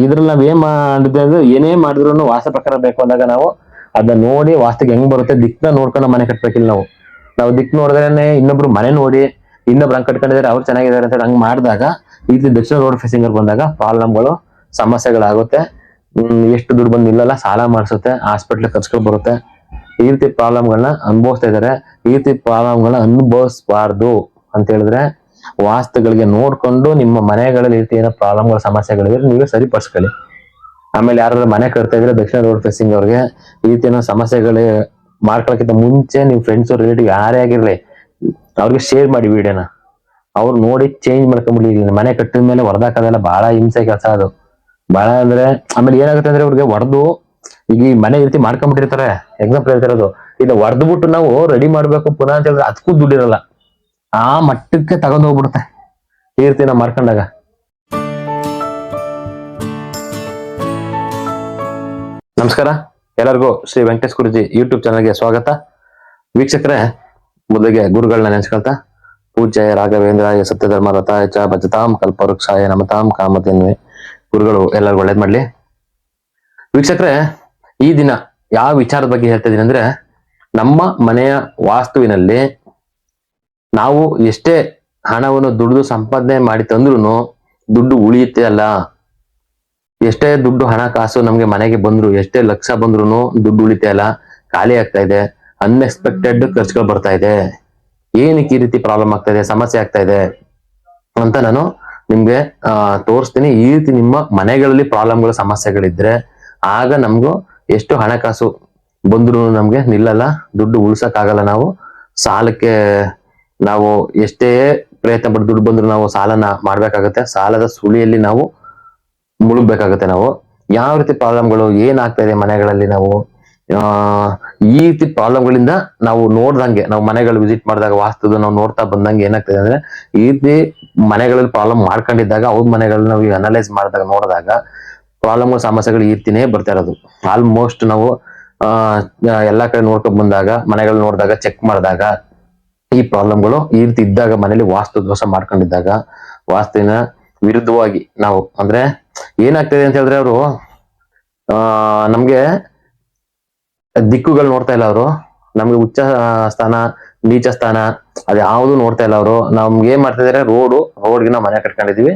ಇದ್ರಲ್ಲಿ ನಾವ್ ಏನ್ ಮಾಡಿದ್ರೆ ಅಂದ್ರೆ ಏನೇ ಮಾಡಿದ್ರು ವಾಸ್ತು ಪ್ರಕಾರ ಬೇಕು ಅಂದಾಗ ನಾವು ಅದನ್ನ ನೋಡಿ ವಾಸ್ತುಗೆ ಹೆಂಗ್ ಬರುತ್ತೆ ದಿಕ್ನ ನೋಡ್ಕೊಂಡು ಮನೆ ಕಟ್ಬೇಕಿಲ್ಲ ನಾವು ದಿಕ್ ನೋಡಿದ್ರೆ ಇನ್ನೊಬ್ರು ಮನೆ ನೋಡಿ ಇನ್ನೊಬ್ರು ಹಂಗ್ ಕಟ್ಕೊಂಡಿದ್ದಾರೆ ಅವ್ರು ಚೆನ್ನಾಗಿದ್ದಾರೆ ಅಂತ ಹಂಗ್ ಮಾಡಿದಾಗ ಈ ದಕ್ಷಿಣ ರೋಡ್ ಫೇಸಿಂಗ್ ಬಂದಾಗ ಪ್ರಾಬ್ಲಮ್ಗಳು ಸಮಸ್ಯೆಗಳಾಗುತ್ತೆ. ಎಷ್ಟು ದುಡ್ಡು ಬಂದು ನಿಲ್ಲಲ್ಲ, ಸಾಲ ಮಾಡಿಸುತ್ತೆ, ಹಾಸ್ಪಿಟ್ಲ್ ಖರ್ಚುಗಳು ಬರುತ್ತೆ. ಈ ರೀತಿ ಪ್ರಾಬ್ಲಮ್ಗಳನ್ನ ಅನುಭವಿಸ್ತಾ ಇದಾರೆ. ಈ ರೀತಿ ಪ್ರಾಬ್ಲಮ್ಗಳನ್ನ ಅನುಭವಿಸಬಾರ್ದು ಅಂತ ಹೇಳಿದ್ರೆ ವಾಸ್ತುಗಳಿಗೆ ನೋಡ್ಕೊಂಡು ನಿಮ್ಮ ಮನೆಗಳಲ್ಲಿ ಈ ರೀತಿ ಏನೋ ಪ್ರಾಬ್ಲಮ್ಗಳ ಸಮಸ್ಯೆಗಳಿದ್ರೆ ನೀವೇ ಸರಿಪಡಿಸ್ಕೊಳ್ಳಿ. ಆಮೇಲೆ ಯಾರು ಮನೆ ಕಟ್ತಾ ಇದ್ರೆ ದಕ್ಷಿಣ ರೋಡ್ ಫೇಸಿಂಗ್ ಅವ್ರಿಗೆ ಈ ರೀತಿ ಏನೋ ಸಮಸ್ಯೆಗಳು ಮಾಡ್ಕೊಳಕ್ಕಿಂತ ಮುಂಚೆ ನಿಮ್ ಫ್ರೆಂಡ್ಸ್ ರಿಲೇಟಿವ್ ಯಾರೇ ಆಗಿರ್ಲಿ ಅವ್ರಿಗೆ ಶೇರ್ ಮಾಡಿ ವಿಡಿಯೋನ. ಅವ್ರು ನೋಡಿ ಚೇಂಜ್ ಮಾಡ್ಕೊಂಡ್ಬಿಡಿ. ಮನೆ ಕಟ್ಟಿದ ಮೇಲೆ ಹೊಡೆದಾಕೋದೆಲ್ಲ ಬಹಳ ಹಿಂಸೆ ಕೆಲಸ ಅದು. ಬಹಳ ಅಂದ್ರೆ ಆಮೇಲೆ ಏನಾಗುತ್ತೆ ಅಂದ್ರೆ ಅವ್ರಿಗೆ ಹೊಡೆದು ಈಗ ಈ ಮನೆ ರೀತಿ ಮಾಡ್ಕೊಂಡ್ಬಿಟ್ಟಿರ್ತಾರೆ. ಎಕ್ಸಾಂಪಲ್ ಹೇಳ್ತಿರೋದು, ಇದು ಹೊಡೆದ್ಬಿಟ್ಟು ನಾವು ರೆಡಿ ಮಾಡ್ಬೇಕು ಪುನಃ ಅಂತ ಹೇಳಿದ್ರೆ ಅದಕ್ಕೂ ದುಡ್ಡಿರಲ್ಲ. ಆ ಮಟ್ಟಕ್ಕೆ ತಗೊಂಡ್ ಹೋಗ್ಬಿಡುತ್ತೆ ಈ ರೀತಿ ನಾವು ಮಾಡ್ಕೊಂಡಾಗ. ನಮಸ್ಕಾರ ಎಲ್ಲರಿಗೂ ಶ್ರೀ ವೆಂಕಟೇಶ್ ಗುರುಜಿ ಯೂಟ್ಯೂಬ್ ಚಾನಲ್ಗೆ ಸ್ವಾಗತ. ವೀಕ್ಷಕರೇ, ಮೊದಲಿಗೆ ಗುರುಗಳನ್ನ ನೆನೆಸ್ಕೊಳ್ತಾ ಪೂಜ್ಯಾಯ ರಾಘವೇಂದ್ರಾಯ ಸತ್ಯಧರ್ಮ ರಥಾಯ ಚ ಭಜತಾಂ ಕಲ್ಪವೃಕ್ಷಾಯ ನಮತಾಂ ಕಾಮಧೇನ್ವೆ. ಗುರುಗಳು ಎಲ್ಲರಿಗೂ ಒಳ್ಳೇದ್ ಮಾಡ್ಲಿ. ವೀಕ್ಷಕರೇ, ಈ ದಿನ ಯಾವ ವಿಚಾರದ ಬಗ್ಗೆ ಹೇಳ್ತಾ ಇದೀನಿ ಅಂದ್ರೆ, ನಮ್ಮ ಮನೆಯ ವಾಸ್ತುವಿನಲ್ಲಿ ನಾವು ಎಷ್ಟೇ ಹಣವನ್ನು ದುಡ್ದು ಸಂಪಾದನೆ ಮಾಡಿ ತಂದ್ರು ದುಡ್ಡು ಉಳಿಯುತ್ತೆ ಅಲ್ಲ. ಎಷ್ಟೇ ದುಡ್ಡು ಹಣಕಾಸು ನಮ್ಗೆ ಮನೆಗೆ ಬಂದ್ರು, ಎಷ್ಟೇ ಲಕ್ಷ ಬಂದ್ರು ದುಡ್ಡು ಉಳಿತೆ ಅಲ್ಲ, ಖಾಲಿ ಆಗ್ತಾ ಇದೆ. ಅನ್ಎಕ್ಸ್ಪೆಕ್ಟೆಡ್ ಖರ್ಚುಗಳು ಬರ್ತಾ ಇದೆ. ಏನಕ್ಕೆ ಈ ರೀತಿ ಪ್ರಾಬ್ಲಮ್ ಆಗ್ತಾ ಇದೆ, ಸಮಸ್ಯೆ ಆಗ್ತಾ ಇದೆ ಅಂತ ನಾನು ನಿಮ್ಗೆ ತೋರಿಸ್ತೀನಿ. ಈ ರೀತಿ ನಿಮ್ಮ ಮನೆಗಳಲ್ಲಿ ಪ್ರಾಬ್ಲಮ್ಗಳು ಸಮಸ್ಯೆಗಳಿದ್ರೆ ಆಗ ನಮ್ಗೂ ಎಷ್ಟು ಹಣಕಾಸು ಬಂದ್ರು ನಮ್ಗೆ ನಿಲ್ಲಲ್ಲ, ದುಡ್ಡು ಉಳ್ಸಕ್ ಆಗಲ್ಲ. ನಾವು ಸಾಲಕ್ಕೆ ನಾವು ಎಷ್ಟೇ ಪ್ರಯತ್ನ ಪಟ್ಟು ದುಡ್ಡು ಬಂದ್ರು ನಾವು ಸಾಲನ ಮಾಡ್ಬೇಕಾಗತ್ತೆ. ಸಾಲದ ಸುಳಿಯಲ್ಲಿ ನಾವು ಮುಳುಗ್ಬೇಕಾಗತ್ತೆ. ನಾವು ಯಾವ ರೀತಿ ಪ್ರಾಬ್ಲಮ್ಗಳು ಏನಾಗ್ತಾ ಇದೆ ಮನೆಗಳಲ್ಲಿ, ನಾವು ಈ ರೀತಿ ಪ್ರಾಬ್ಲಮ್ಗಳಿಂದ ನಾವು ನೋಡ್ದಂಗೆ, ನಾವು ಮನೆಗಳು ವಿಸಿಟ್ ಮಾಡಿದಾಗ ವಾಸ್ತುದು ನಾವು ನೋಡ್ತಾ ಬಂದಂಗೆ ಏನಾಗ್ತದೆ ಅಂದ್ರೆ, ಈ ರೀತಿ ಮನೆಗಳಲ್ಲಿ ಪ್ರಾಬ್ಲಮ್ ಮಾಡ್ಕೊಂಡಿದ್ದಾಗ ಅವ್ರ ಮನೆಗಳನ್ನ ನಾವು ಅನಲೈಸ್ ಮಾಡಿದಾಗ ನೋಡಿದಾಗ ಪ್ರಾಬ್ಲಮ್ಗಳು ಸಮಸ್ಯೆಗಳು ಈ ರೀತಿನೇ ಬರ್ತಾ ಇರೋದು. ಆಲ್ಮೋಸ್ಟ್ ನಾವು ಎಲ್ಲಾ ಕಡೆ ನೋಡ್ಕೊಂಡ್ ಬಂದಾಗ, ಮನೆಗಳು ನೋಡಿದಾಗ, ಚೆಕ್ ಮಾಡಿದಾಗ ಈ ಪ್ರಾಬ್ಲಮ್ಗಳು ಈ ರೀತಿ ಇದ್ದಾಗ, ಮನೇಲಿ ವಾಸ್ತು ದೋಷ ಮಾಡ್ಕೊಂಡಿದ್ದಾಗ, ವಾಸ್ತುವಿನ ವಿರುದ್ಧವಾಗಿ ನಾವು ಅಂದ್ರೆ ಏನಾಗ್ತದೆ ಅಂತ ಹೇಳಿದ್ರೆ, ಅವರು ನಮ್ಗೆ ದಿಕ್ಕುಗಳು ನೋಡ್ತಾ ಇಲ್ಲ. ಅವರು ನಮ್ಗೆ ಉಚ್ಚ ಸ್ಥಾನ, ನೀಚ ಸ್ಥಾನ ಅದ್ ಯಾವ್ದು ನೋಡ್ತಾ ಇಲ್ಲ. ಅವರು ನಮ್ಗೆ ಏನ್ ಮಾಡ್ತಾ ಇದಾರೆ, ರೋಡ್ಗೆ ನಾವು ಮನೆ ಕಟ್ಕೊಂಡಿದೀವಿ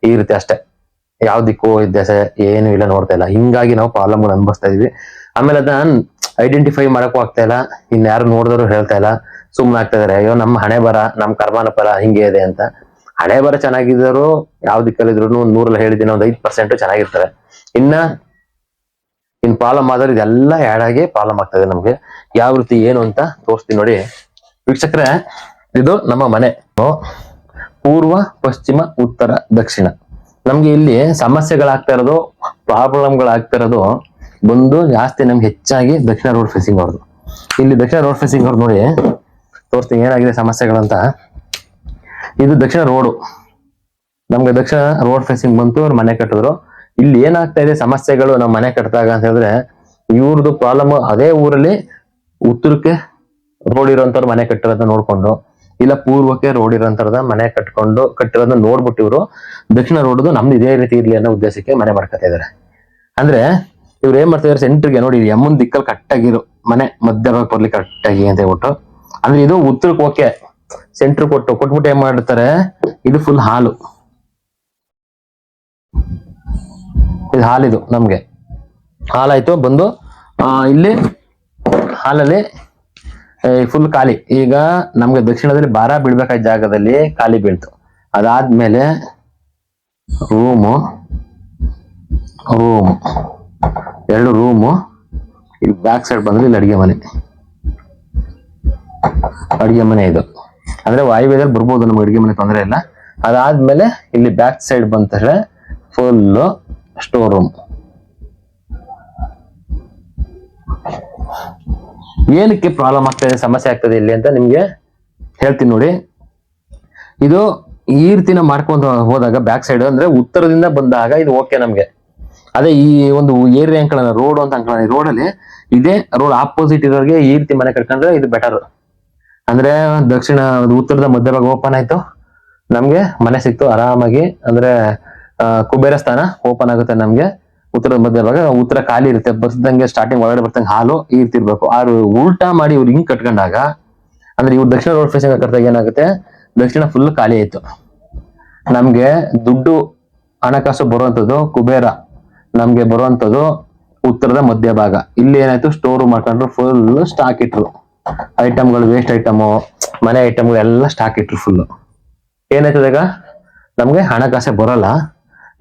ಈ ರೀತಿ ಅಷ್ಟೇ, ಯಾವ ದಿಕ್ಕು ಇದ್ದೆ ಏನು ಇಲ್ಲ ನೋಡ್ತಾ ಇಲ್ಲ. ಹಿಂಗಾಗಿ ನಾವು ಪ್ರಾಬ್ಲಮ್ಗಳು ಅನುಭವಿಸ್ತಾ ಇದೀವಿ. ಆಮೇಲೆ ಅದನ್ನ ಐಡೆಂಟಿಫೈ ಮಾಡಕ್ಕೂ ಆಗ್ತಾ ಇಲ್ಲ. ಇನ್ಯಾರು ನೋಡಿದ್ರು ಹೇಳ್ತಾ ಇಲ್ಲ, ಸುಮ್ಮನೆ ಆಗ್ತಾ ಇದಾರೆ. ಅಯ್ಯೋ ನಮ್ಮ ಹಣೆ ಬರ, ನಮ್ಮ ಕರ್ಮಾನ ಫಲ ಹಿಂಗೆ ಇದೆ ಅಂತ. ಹಣೆ ಬರ ಚೆನ್ನಾಗಿದ್ರು ಯಾವ ದಿಕ್ಕಲ್ಲಿದ್ರು 100 ಹೇಳಿದ್ದೀನಿ, 5% ಚೆನ್ನಾಗಿರ್ತಾರೆ. ಇನ್ ಪ್ರಾಬ್ಲಮ್ ಆದ್ರೆ ಇದೆಲ್ಲ ಆಡ್ ಆಗಿ ಪ್ರಾಬ್ಲಮ್ ಆಗ್ತದೆ ನಮ್ಗೆ. ಯಾವ ರೀತಿ ಏನು ಅಂತ ತೋರಿಸ್ತೀನಿ ನೋಡಿ ವೀಕ್ಷಕರೇ. ಇದು ನಮ್ಮ ಮನೆ, ಪೂರ್ವ, ಪಶ್ಚಿಮ, ಉತ್ತರ, ದಕ್ಷಿಣ. ನಮ್ಗೆ ಇಲ್ಲಿ ಸಮಸ್ಯೆಗಳಾಗ್ತಾ ಇರೋದು, ಪ್ರಾಬ್ಲಮ್ಗಳಾಗ್ತಾ ಇರೋದು ಬಂದು ಜಾಸ್ತಿ ನಮ್ಗೆ ಹೆಚ್ಚಾಗಿ ದಕ್ಷಿಣ ರೋಡ್ ಫೇಸಿಂಗ್ ಅವ್ರದ್ದು. ಇಲ್ಲಿ ದಕ್ಷಿಣ ರೋಡ್ ಫೇಸಿಂಗ್ ಅವ್ರು ನೋಡಿ ತೋರಿಸ್ತೀನಿ ಏನಾಗಿದೆ ಸಮಸ್ಯೆಗಳಂತ. ಇದು ದಕ್ಷಿಣ ರೋಡು, ನಮ್ಗೆ ದಕ್ಷಿಣ ರೋಡ್ ಫೇಸಿಂಗ್ ಬಂತು, ಅವ್ರು ಮನೆ ಕಟ್ಟಿದ್ರು. ಇಲ್ಲಿ ಏನಾಗ್ತಾ ಇದೆ ಸಮಸ್ಯೆಗಳು ನಾವು ಮನೆ ಕಟ್ಟಿದಾಗ ಅಂತ ಹೇಳಿದ್ರೆ, ಇವ್ರದ್ದು ಪ್ರಾಬ್ಲಮ್ ಅದೇ ಊರಲ್ಲಿ ಉತ್ತರಕ್ಕೆ ರೋಡ್ ಇರೋಂಥವ್ರು ಮನೆ ಕಟ್ಟಿರೋದನ್ನ ನೋಡ್ಕೊಂಡು, ಇಲ್ಲ ಪೂರ್ವಕ್ಕೆ ರೋಡ್ ಇರೋಂಥರದ ಮನೆ ಕಟ್ಟಿರೋದನ್ನ ನೋಡ್ಬಿಟ್ಟು ಇವರು ದಕ್ಷಿಣ ರೋಡ್ದು ನಮ್ದು ಇದೇ ರೀತಿ ಇರ್ಲಿ ಅನ್ನೋ ಉದ್ದೇಶಕ್ಕೆ ಮನೆ ಮಾಡ್ಕೊತಾ ಇದಾರೆ. ಅಂದ್ರೆ ಇವ್ರು ಏನ್ ಮಾಡ್ತಾ ಇದಾರೆ, ಸೆಂಟ್ರಿಗೆ ನೋಡಿ ಯಮ್ಮನ್ ದಿಕ್ಕಲ್ಲಿ ಕಟ್ಟಾಗಿರು ಮನೆ ಮಧ್ಯ ಭಾಗ ಬರ್ಲಿ ಕಟ್ಟಾಗಿ ಅಂತ ಹೇಳ್ಬಿಟ್ಟು, ಅಂದ್ರೆ ಇದು ಉತ್ತರಕ್ಕೆ ಓಕೆ, ಸೆಂಟ್ರ್ ಕೊಟ್ಬಿಟ್ಟು ಏನ್ ಮಾಡ್ತಾರೆ, ಇದು ಫುಲ್ ಹಾಲು, ಇದು ಹಾಲಿದು ನಮ್ಗೆ ಹಾಲಾಯ್ತು ಬಂದು ಇಲ್ಲಿ ಹಾಲಲ್ಲಿ ಫುಲ್ ಖಾಲಿ. ಈಗ ನಮ್ಗೆ ದಕ್ಷಿಣದಲ್ಲಿ ಭಾರ ಬೀಳ್ಬೇಕಾದ ಜಾಗದಲ್ಲಿ ಖಾಲಿ ಬೀಳ್ತು. ಅದಾದ್ಮೇಲೆ ರೂಮು 2 ರೂಮು, ಇಲ್ಲಿ ಬ್ಯಾಕ್ ಸೈಡ್ ಬಂದ್ರೆ ಇಲ್ಲಿ ಅಡಿಗೆ ಮನೆ ಇದು. ಅಂದ್ರೆ ವಾಯುವ್ಯದಲ್ಲಿ ಬರ್ಬೋದು ನಮ್ಗೆ ಅಡಿಗೆ ಮನೆ, ತೊಂದರೆ ಇಲ್ಲ. ಅದಾದ್ಮೇಲೆ ಇಲ್ಲಿ ಬ್ಯಾಕ್ ಸೈಡ್ ಬಂದ್ರೆ ಫುಲ್ ಸ್ಟೋರ್ ರೂಮ್. ಏನಕ್ಕೆ ಪ್ರಾಬ್ಲಮ್ ಆಗ್ತದೆ, ಸಮಸ್ಯೆ ಆಗ್ತದೆ ಇಲ್ಲಿ ಅಂತ ನಿಮ್ಗೆ ಹೇಳ್ತೀನಿ ನೋಡಿ. ಇದು ಈ ರೀತಿ ನಾವು ಮಾಡ್ಕೊಂಡು ಹೋದಾಗ ಬ್ಯಾಕ್ ಸೈಡ್ ಅಂದ್ರೆ ಉತ್ತರದಿಂದ ಬಂದಾಗ ಇದು ಓಕೆ ನಮ್ಗೆ. ಅದೇ ಈ ಒಂದು ಏರಿಯಾ ಅಂಕಣ ರೋಡ್ ಅಂತ ಅನ್ಕೊಳ್ಳಿ, ರೋಡಲ್ಲಿ ಇದೇ ರೋಡ್ ಆಪೋಸಿಟ್ ಇರೋರಿಗೆ ಈ ರೀತಿ ಮನೆ ಕಟ್ಕೊಂಡ್ರೆ ಇದು ಬೆಟರ್. ಅಂದ್ರೆ ಉತ್ತರದ ಮಧ್ಯಭಾಗ ಓಪನ್ ಆಯ್ತು, ನಮ್ಗೆ ಮನೆ ಸಿಕ್ತು ಆರಾಮಾಗಿ. ಅಂದ್ರೆ ಕುಬೇರ ಸ್ಥಾನ ಓಪನ್ ಆಗುತ್ತೆ ನಮ್ಗೆ. ಉತ್ತರದ ಮಧ್ಯಭಾಗ ಉತ್ತರ ಖಾಲಿ ಇರುತ್ತೆ. ಬರ್ದಂಗೆ ಸ್ಟಾರ್ಟಿಂಗ್ ಒಳಗಡೆ ಬರ್ತಂಗೆ ಹಾಲು ಈ ರೀತಿ ಇರ್ಬೇಕು. ಆರು ಉಲ್ಟಾ ಮಾಡಿ ಇವ್ರು ಹಿಂಗ್ ಕಟ್ಕೊಂಡಾಗ ಅಂದ್ರೆ ಇವ್ರು ದಕ್ಷಿಣ ರೋಡ್ ಫೇಸಿಂಗ್ ಕಟ್ಟಿದಾಗ ಏನಾಗುತ್ತೆ, ದಕ್ಷಿಣ ಫುಲ್ ಖಾಲಿ ಆಯ್ತು. ನಮ್ಗೆ ದುಡ್ಡು ಹಣಕಾಸು ಬರುವಂತದ್ದು ಕುಬೇರ, ನಮ್ಗೆ ಬರುವಂತದ್ದು ಉತ್ತರದ ಮಧ್ಯಭಾಗ. ಇಲ್ಲಿ ಏನಾಯ್ತು, ಸ್ಟೋರ್ ಮಾಡ್ಕೊಂಡ್ರು, ಫುಲ್ ಸ್ಟಾಕ್ ಇಟ್ರು, ಐಟಮ್ಗಳು, ವೇಸ್ಟ್ ಐಟಮು, ಮನೆ ಐಟಮ್ಗಳು ಎಲ್ಲ ಸ್ಟಾಕ್ ಇಟ್ರು ಫುಲ್. ಏನಾಯ್ತದ ಈಗ, ನಮ್ಗೆ ಹಣಕಾಸೆ ಬರಲ್ಲ.